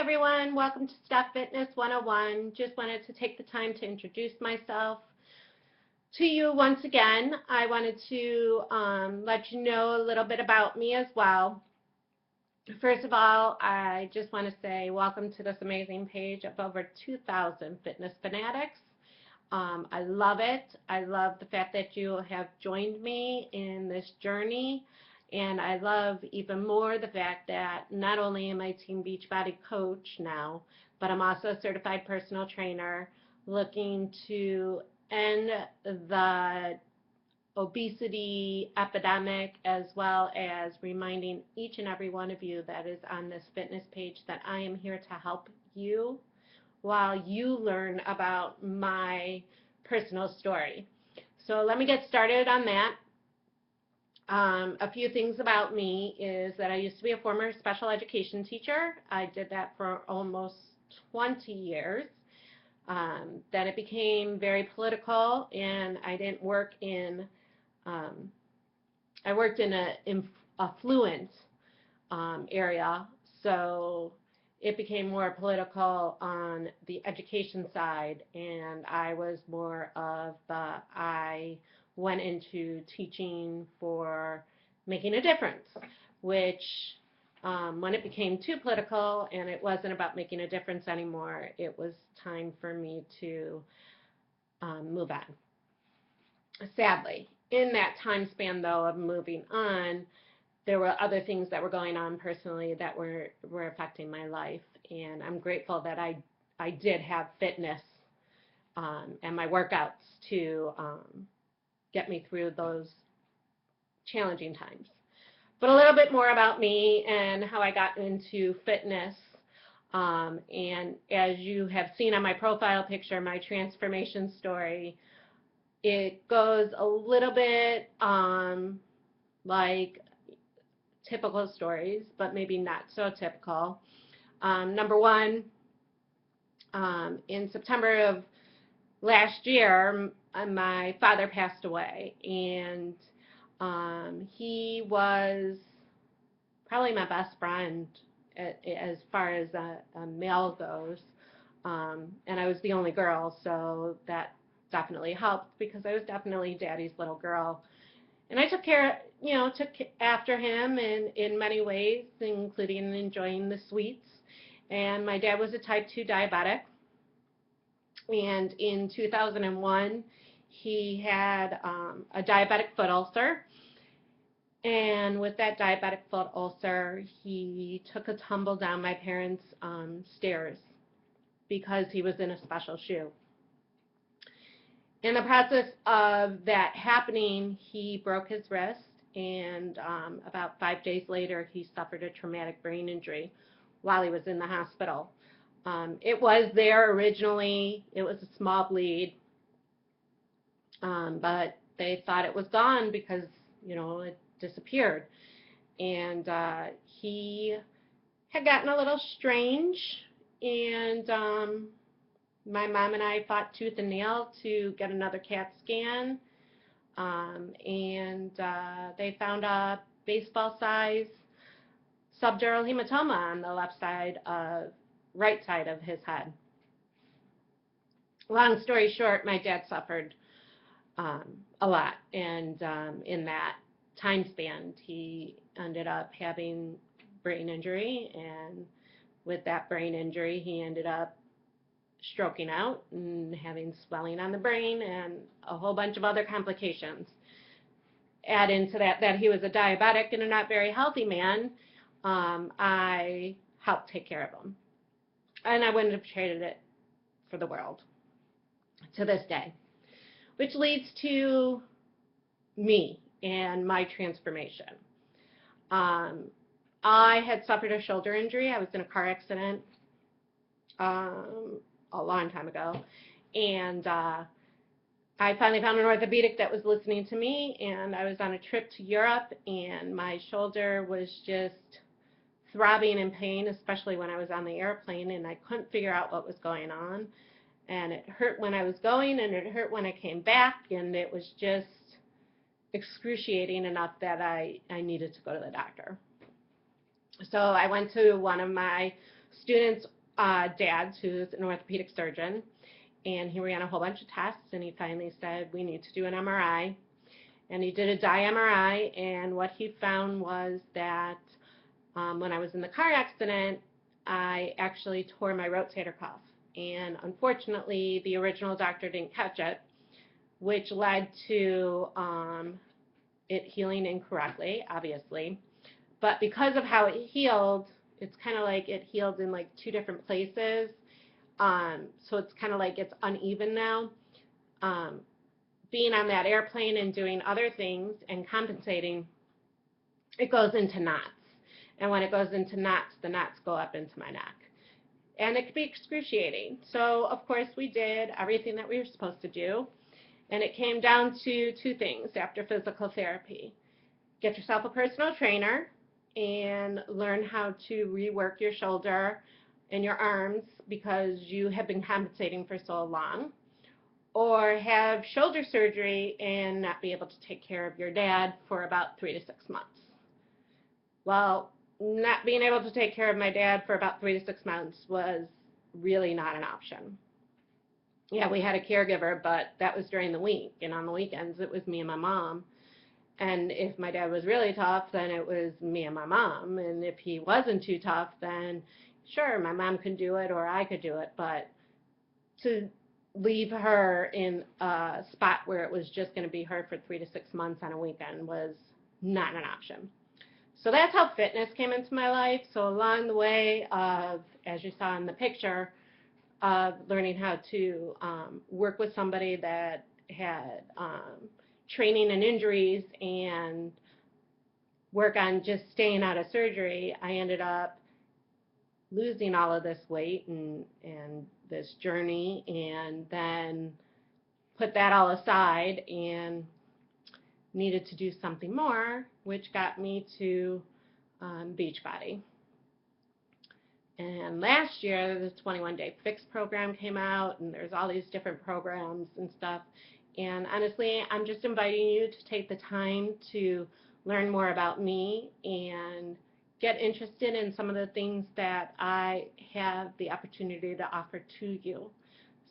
everyone. Welcome to Steph Fitness 101. Just wanted to take the time to introduce myself to you once again. I wanted to let you know a little bit about me as well. First of all, I just want to say welcome to this amazing page of over 2,000 fitness fanatics. I love it. I love the fact that you have joined me in this journey. And I love even more the fact that not only am I Team Beachbody coach now, but I'm also a certified personal trainer looking to end the obesity epidemic, as well as reminding each and every one of you that is on this fitness page that I am here to help you while you learn about my personal story. So let me get started on that. A few things about me is that I used to be a former special education teacher. I did that for almost 20 years. Then it became very political, and I didn't work in, I worked in an affluent area, so it became more political on the education side, and I was more of the, I went into teaching for making a difference, which when it became too political and it wasn't about making a difference anymore, it was time for me to move on. Sadly, in that time span, though, of moving on, there were other things that were going on personally that were affecting my life, and I'm grateful that I did have fitness and my workouts to get me through those challenging times. But a little bit more about me and how I got into fitness. And as you have seen on my profile picture, my transformation story, it goes a little bit like typical stories, but maybe not so typical. Number one, in September of last year, my father passed away, and he was probably my best friend as far as a male goes, and I was the only girl, so that definitely helped because I was definitely daddy's little girl. And I took after him in many ways, including enjoying the sweets. And my dad was a type 2 diabetic. And in 2001, he had a diabetic foot ulcer. And with that diabetic foot ulcer, he took a tumble down my parents' stairs because he was in a special shoe. In the process of that happening, he broke his wrist, and about 5 days later, he suffered a traumatic brain injury while he was in the hospital. It was there originally. It was a small bleed, but they thought it was gone because, it disappeared. And he had gotten a little strange, and my mom and I fought tooth and nail to get another CAT scan, and they found a baseball-size subdural hematoma on the right side of his head. Long story short, my dad suffered a lot, and in that time span, he ended up having brain injury, and with that brain injury, he ended up stroking out and having swelling on the brain and a whole bunch of other complications. Add into that he was a diabetic and a not very healthy man. I helped take care of him, and I wouldn't have traded it for the world to this day, which leads to me and my transformation. I had suffered a shoulder injury. I was in a car accident a long time ago, and I finally found an orthopedic that was listening to me, and I was on a trip to Europe, and my shoulder was just throbbing in pain, especially when I was on the airplane, and I couldn't figure out what was going on, and it hurt when I was going, and it hurt when I came back, and it was just excruciating enough that I needed to go to the doctor. So I went to one of my student's dad, who's an orthopedic surgeon, and he ran a whole bunch of tests, and he finally said, we need to do an MRI. And he did a dye MRI, and what he found was that when I was in the car accident, I actually tore my rotator cuff. And unfortunately, the original doctor didn't catch it, which led to it healing incorrectly, obviously. But because of how it healed, it's kind of like it healed in like two different places. So it's kind of like it's uneven now. Being on that airplane and doing other things and compensating, it goes into knots. And when it goes into knots, the knots go up into my neck. And it can be excruciating. So, of course, we did everything that we were supposed to do. And it came down to two things after physical therapy. Get yourself a personal trainer and learn how to rework your shoulder and your arms because you have been compensating for so long. Or have shoulder surgery and not be able to take care of your dad for about 3 to 6 months. Well, not being able to take care of my dad for about 3 to 6 months was really not an option. Yeah, we had a caregiver, but that was during the week, and on the weekends it was me and my mom. And if my dad was really tough, then it was me and my mom. And if he wasn't too tough, then sure, my mom could do it or I could do it. But to leave her in a spot where it was just going to be her for 3 to 6 months on a weekend was not an option. So that's how fitness came into my life. So along the way of, as you saw in the picture, of learning how to work with somebody that had training and injuries and work on just staying out of surgery, I ended up losing all of this weight and this journey, and then put that all aside and needed to do something more, which got me to Beachbody. And last year, the 21-Day Fix program came out, and there's all these different programs and stuff. And honestly, I'm just inviting you to take the time to learn more about me and get interested in some of the things that I have the opportunity to offer to you.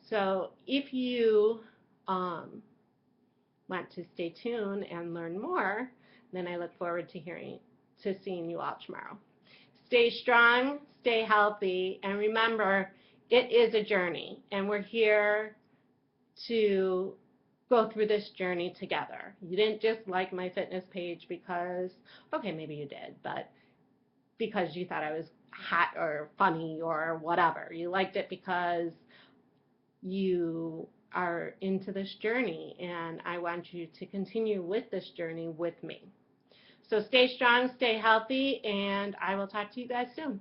So if you want to stay tuned and learn more, then I look forward to seeing you all tomorrow. Stay strong, stay healthy, and remember, it is a journey, and we're here to go through this journey together. You didn't just like my fitness page because, okay, maybe you did, but because you thought I was hot or funny or whatever. You liked it because you are into this journey, and I want you to continue with this journey with me. So stay strong, stay healthy, and I will talk to you guys soon.